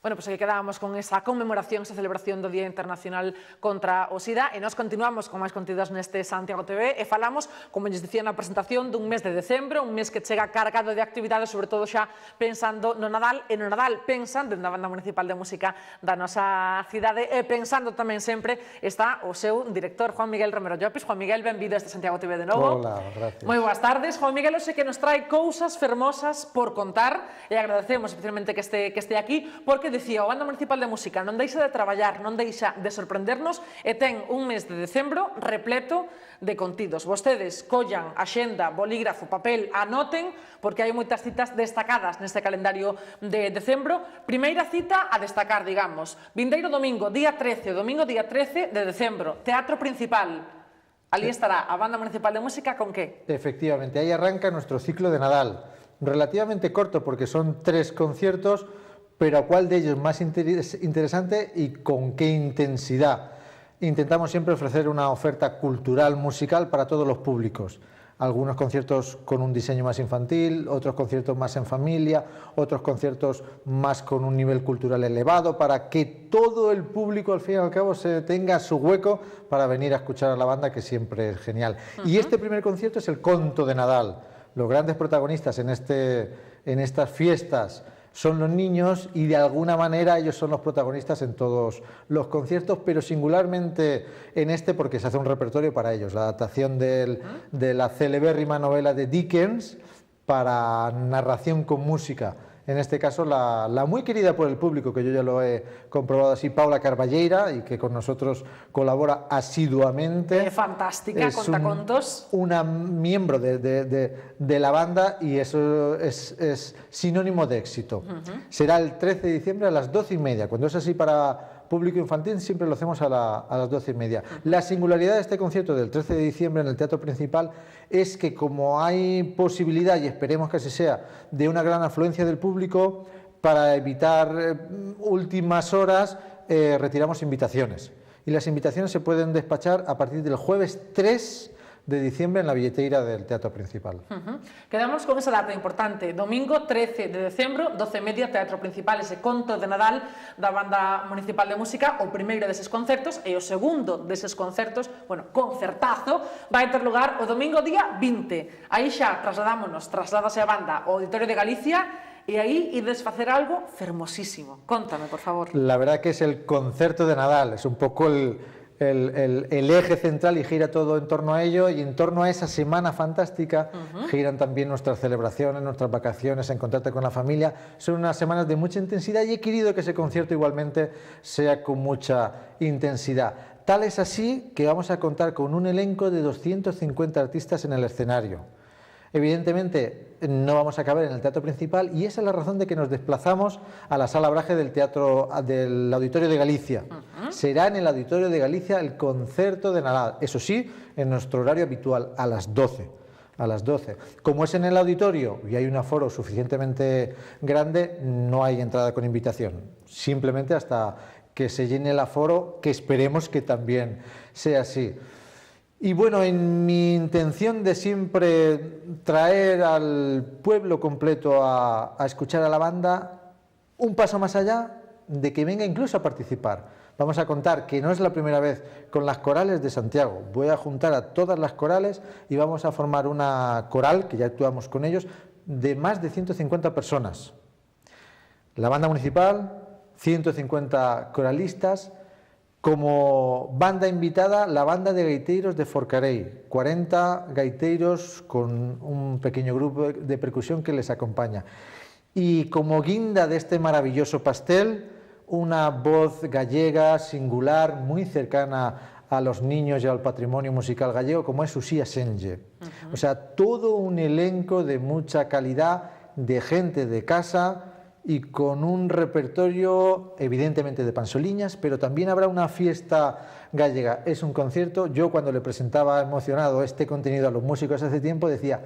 Bueno, pois aquí quedábamos con esa conmemoración, esa celebración do Día Internacional contra o SIDA e nós continuamos con máis contidos neste Santiago TV e falamos, como lles dicía na presentación, dun mes de decembro, un mes que chega cargado de actividades, sobre todo xa pensando no Nadal, e no Nadal pensan, dentro da Banda Municipal de Música da nosa cidade, e pensando tamén sempre está o seu director, Juan Miguel Romero Llopis. Juan Miguel, benvido a este Santiago TV de novo. Hola, gracias. Moi boas tardes. Juan Miguel, hoxe que nos trae cousas fermosas por contar e agradecemos especialmente que este aquí, porque dicía, o Banda Municipal de Música non deixa de traballar, non deixa de sorprendernos e ten un mes de decembro repleto de contidos. Vostedes collan axenda, bolígrafo, papel, anoten, porque hai moitas citas destacadas neste calendario de decembro. Primeira cita a destacar, digamos, vindeiro domingo, día 13, domingo día 13 de decembro, Teatro Principal. Allí estará a Banda Municipal de Música, ¿con qué? Efectivamente, ahí arranca nuestro ciclo de Nadal, relativamente corto porque son 3 conciertos, pero ¿cuál de ellos más interesante y con qué intensidad? Intentamos siempre ofrecer una oferta cultural, musical para todos los públicos. Algunos conciertos con un diseño más infantil, otros conciertos más en familia, otros conciertos más con un nivel cultural elevado, para que todo el público al fin y al cabo se tenga su hueco para venir a escuchar a la banda, que siempre es genial. Y este primer concierto es el Conto de Nadal. Los grandes protagonistas en estas fiestas son los niños y de alguna manera ellos son los protagonistas en todos los conciertos, pero singularmente en este porque se hace un repertorio para ellos, la adaptación de la celebérrima novela de Dickens para narración con música. En este caso la muy querida por el público, que yo ya lo he comprobado así, Paula Carballeira, y que con nosotros colabora asiduamente. Fantástica, contacontos. Una miembro de la banda, y eso es sinónimo de éxito. Será el 13 de diciembre a las 12:30. Cuando es así para público infantil siempre lo hacemos a las 12:30. La singularidad de este concierto del 13 de diciembre en el Teatro Principal es que, como hay posibilidad, y esperemos que así sea, de una gran afluencia del público, para evitar últimas horas retiramos invitaciones, y las invitaciones se pueden despachar a partir del jueves 3 de diciembre en la billeteira del Teatro Principal. Quedamos con esa data importante, domingo 13 de decembro, 12:30, Teatro Principal, ese Conto de Nadal da Banda Municipal de Música, o primeiro deses concertos, e o segundo deses concertos, bueno, concertazo, vai ter lugar o domingo día 20. Aí xa trasladase a banda ao Auditorio de Galicia, y ahí ides facer algo fermosísimo. Contame, por favor. La verdad que es el concerto de Nadal, es un poco el eje central y gira todo en torno a ello, y en torno a esa semana fantástica giran también nuestras celebraciones, nuestras vacaciones, encontrarte con la familia. Son unas semanas de mucha intensidad y he querido que ese concierto igualmente sea con mucha intensidad. Tal es así que vamos a contar con un elenco de 250 artistas en el escenario. Evidentemente no vamos a caber en el Teatro Principal, y esa es la razón de que nos desplazamos a la Sala Braje del Auditorio de Galicia. Será en el Auditorio de Galicia el concerto de Nadal, eso sí, en nuestro horario habitual, a las 12. A las 12. Como es en el auditorio y hay un aforo suficientemente grande, no hay entrada con invitación, simplemente hasta que se llene el aforo, que esperemos que también sea así. Y bueno, en mi intención de siempre traer al pueblo completo a escuchar a la banda, un paso más allá de que venga incluso a participar. Vamos a contar, que no es la primera vez, con las corales de Santiago. Voy a juntar a todas las corales y vamos a formar una coral, que ya actuamos con ellos, de más de 150 personas. La banda municipal, 150 coralistas. Como banda invitada, la banda de gaiteiros de Forcarei, 40 gaiteiros con un pequeño grupo de percusión que les acompaña. Y como guinda de este maravilloso pastel, una voz gallega, singular, muy cercana a los niños y al patrimonio musical gallego, como es Uxía Senlle. O sea, todo un elenco de mucha calidad, de gente de casa, y con un repertorio evidentemente de pansoliñas, pero también habrá una fiesta gallega. Es un concierto. Yo, cuando le presentaba emocionado este contenido a los músicos hace tiempo, decía,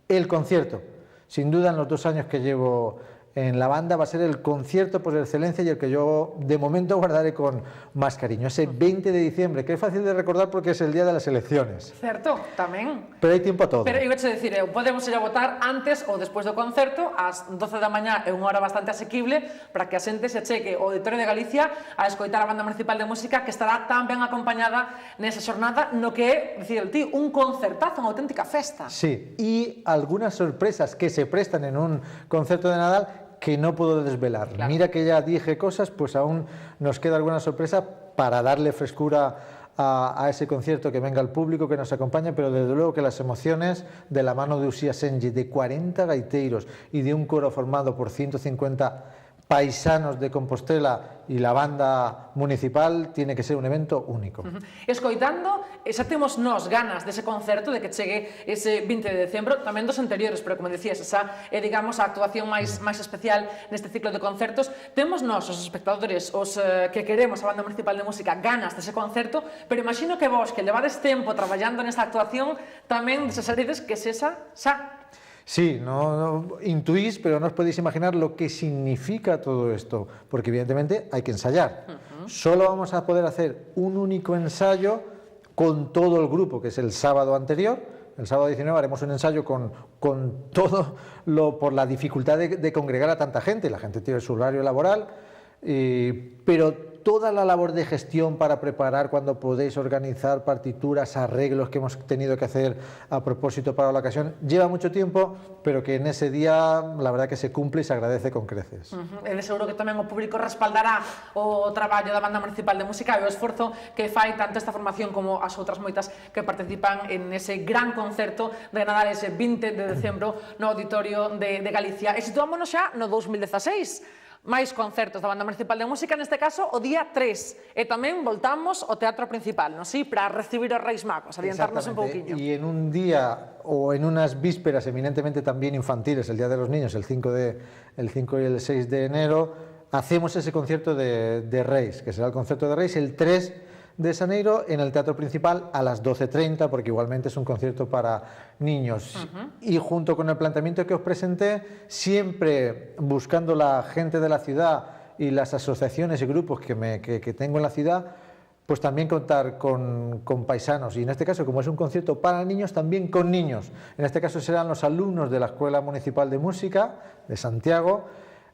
el concierto. Sin duda, en los 2 años que llevo en la banda va a ser el concierto por excelencia y el que yo de momento guardaré con más cariño. Ese 20 de diciembre, que es fácil de recordar porque es el día de las elecciones. Certo, tamén. Pero hai tempo a todo. Pero iba a decir, podemos ir a votar antes ou despois do concerto, ás 12 da mañá é unha hora bastante asequible para que a xente se cheque ao Auditorio de Galicia a escoitar a Banda Municipal de Música, que estará tan ben acompañada nesa xornada no que é, dicir el ti, un concertazo, unha auténtica festa. Sí, y algunas sorpresas que se prestan en un concierto de Nadal que no puedo desvelar. Claro. Mira que ya dije cosas, pues aún nos queda alguna sorpresa para darle frescura a ese concierto, que venga el público, que nos acompañe, pero desde luego que las emociones de la mano de Uxía Senlle, de 40 gaiteiros y de un coro formado por 150 paisanos de Compostela y la banda municipal, tiene que ser un evento único. Escoitando, xa temos nos ganas dese concerto, de que chegue ese 20 de decembro, tamén dos anteriores, pero como decías, esa é, digamos, a actuación máis especial neste ciclo de concertos. Temos nos, os espectadores, os que queremos a Banda Municipal de Música, ganas dese concerto, pero imagino que vos, que levades tempo traballando nesta actuación, tamén desesaredes que sexa xa. Sí, no intuís, pero no os podéis imaginar lo que significa todo esto, porque evidentemente hay que ensayar. Solo vamos a poder hacer un único ensayo con todo el grupo, que es el sábado anterior. El sábado 19 haremos un ensayo con todo por la dificultad de congregar a tanta gente. La gente tiene su horario laboral, pero toda la labor de gestión para preparar cuando podéis organizar partituras, arreglos que hemos tenido que hacer a propósito para la ocasión, lleva mucho tiempo, pero que en ese día la verdad que se cumple y se agradece con creces. E de seguro que tamén o público respaldará o traballo da Banda Municipal de Música e o esforzo que fai tanto esta formación como as outras moitas que participan en ese gran concerto de Nadal ese 20 de decembro no Auditorio de Galicia. E situámonos xa no 2016. Máis concertos da Banda Municipal de Música, neste caso o día 3, e tamén voltamos ao Teatro Principal, non si? Para recibir os Reis Magos, orientarnos un pouquiño. Y en un día o en unas vísperas eminentemente también infantiles, el Día de los Niños, el 5 y el 6 de enero, hacemos ese concierto de Reis, que será el concierto de Reis el 3 de Xaneiro en el Teatro Principal a las 12:30, porque igualmente es un concierto para niños. Y junto con el planteamiento que os presenté, siempre buscando la gente de la ciudad y las asociaciones y grupos que tengo en la ciudad, pues también contar con paisanos. Y en este caso, como es un concierto para niños, también con niños. En este caso serán los alumnos de la Escuela Municipal de Música de Santiago,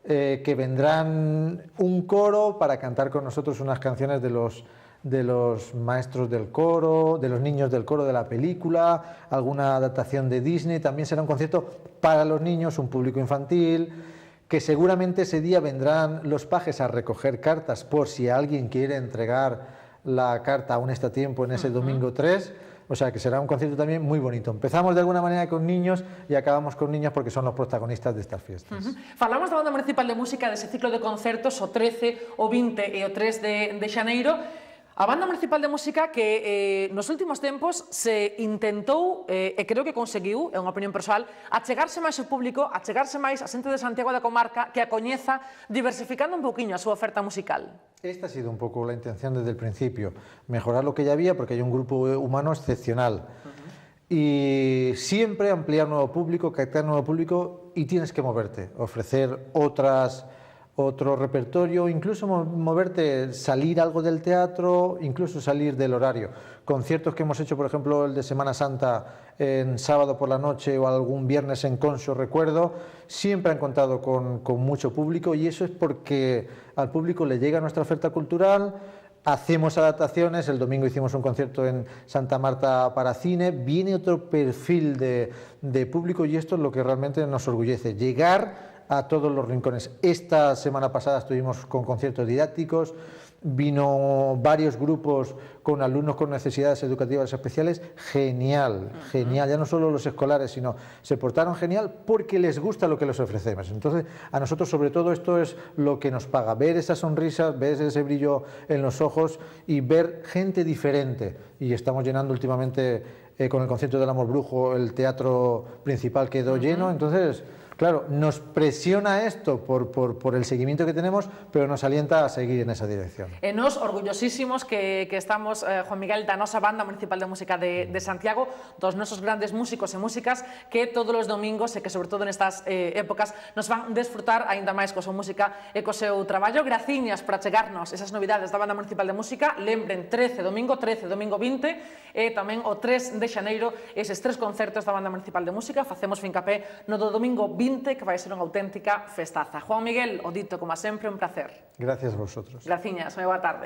que vendrán un coro para cantar con nosotros unas canciones de los maestros del coro, de los niños del coro de la película, alguna adaptación de Disney. También será un concierto para los niños, un público infantil, que seguramente ese día vendrán los pajes a recoger cartas por si alguien quiere entregar la carta aún está a tiempo en ese domingo 3. O sea que será un concierto también muy bonito. Empezamos de alguna manera con niños y acabamos con niños porque son los protagonistas de estas fiestas. Falamos da Banda Municipal de Música, dese ciclo de concertos o 13, o 20 e o 3 de xaneiro. A Banda Municipal de Música que nos últimos tempos se intentou, e creo que conseguiu, é unha opinión persoal, achegarse máis ao público, achegarse máis a xente de Santiago da Comarca, que a coñeza, diversificando un pouquiño a súa oferta musical. Esta ha sido un poco la intención desde el principio, mejorar lo que ya había porque hay un grupo humano excepcional. Y siempre ampliar nuevo público, captar nuevo público y tienes que moverte, ofrecer otro repertorio, incluso moverte, salir algo del teatro, incluso salir del horario. Conciertos que hemos hecho, por ejemplo, el de Semana Santa en sábado por la noche o algún viernes en Conso, recuerdo, siempre han contado con mucho público y eso es porque al público le llega nuestra oferta cultural. Hacemos adaptaciones, el domingo hicimos un concierto en Santa Marta para cine, viene otro perfil de público y esto es lo que realmente nos orgullece, llegar a todos los rincones. Esta semana pasada estuvimos con conciertos didácticos, vino varios grupos con alumnos con necesidades educativas especiales, genial, genial, ya no solo los escolares, sino se portaron genial porque les gusta lo que les ofrecemos. Entonces, a nosotros sobre todo esto es lo que nos paga, ver esas sonrisas, ver ese brillo en los ojos y ver gente diferente. Y estamos llenando últimamente con el concierto del Amor Brujo, el Teatro Principal quedó lleno, entonces Claro, nos presiona esto por el seguimiento que tenemos, pero nos alienta a seguir en esa dirección. E nos orgullosísimos que estamos, Juan Miguel, da nosa Banda Municipal de Música de Santiago, dos nosos grandes músicos e músicas que todos os domingos e que sobre todo nestas épocas nos van desfrutar aínda máis co súa música e co seu traballo. Graciñas por achegarnos esas novidades da Banda Municipal de Música. Lembren, domingo 13, domingo 20 e tamén o 3 de xaneiro eses 3 concertos da Banda Municipal de Música. Facemos fincapé no do domingo 20, que vai ser unha auténtica festaza. Juan Miguel, o dito, como sempre, un placer. Gracias a vosotros. Graciñas, moi boa tarde.